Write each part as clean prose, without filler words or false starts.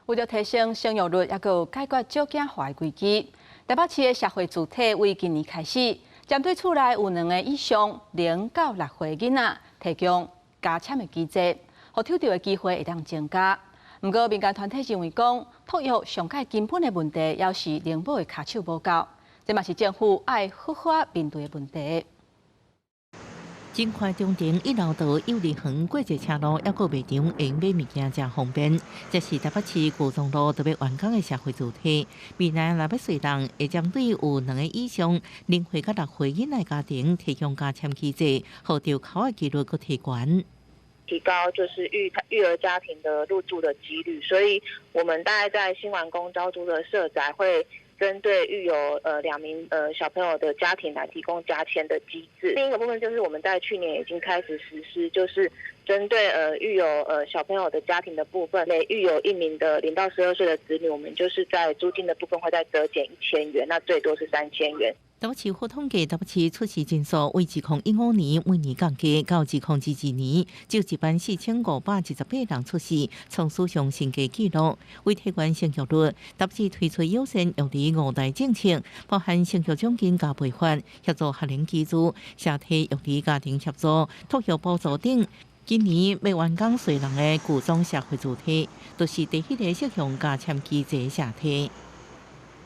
为了提升生育率，也有解决少子化的规矩，台北市的社会主体为今年开始，针对厝内有2个以上0到6岁囡仔，提供加签的机制，互抽到的机会会当增加。不过，民间团体认为讲，托育上界根本的问题，要是灵母的卡手无够，这嘛是政府爱好好面对的问题。 真快中庭一楼道幼儿园过节车路，还有卖场会买物件真方便。这是台北市高中路特别完工的社会主体。未来若要随人，会针对有2个以上0岁到6岁囡仔家庭提供加签机制，互掉考的几率佫提悬。 提高就是育儿家庭的入住的几率，所以我们大概在新完工招租的社宅会针对育有2名小朋友的家庭来提供加签的机制。另一个部分就是我们在去年已经开始实施，就是针对育有小朋友的家庭的部分，每育有1名的0到12岁的子女，我们就是在租金的部分会再折减1000元，那最多是3000元。 台北市府统计，台北市出事人数为2015年每年降低到2022年，就14518人出事，创史上新高纪录。为提悬生育率，台北市推出优先育儿5大政策，包含生育奖金加倍发、协助学龄基础、社体育儿家庭协助、托育补助等。 今年要完工随人的旧中社会主体，都是第一个适用加签机制的社体。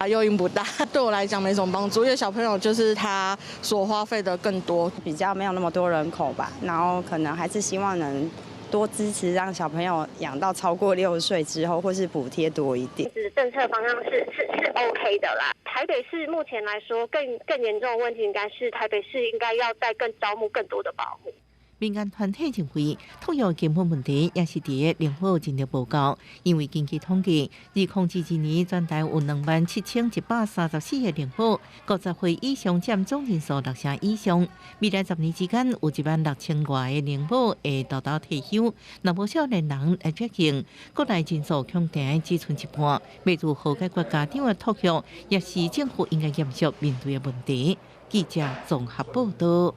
诱因不大，对我来讲没什么帮助，因为小朋友就是他所花费的更多，比较没有那么多人口吧，然后可能还是希望能多支持，让小朋友养到超过6岁之后，或是补贴多一点。政策方向是 OK 的啦。台北市目前来说更严重的问题，应该是台北市应该要再更招募更多的保姆。 民间团体认为，托育根本问题也是伫个灵活尽力报告，因为根据统计，2022年全台有27134个灵活，50岁以上占总人数6成以上。未来10年之间，有16000外个灵活会豆豆退休，若无少年人会出现，国内人数恐定只剩一半。未如何解决家长的托育，也是政府应该严肃面对的问题。记者综合报道。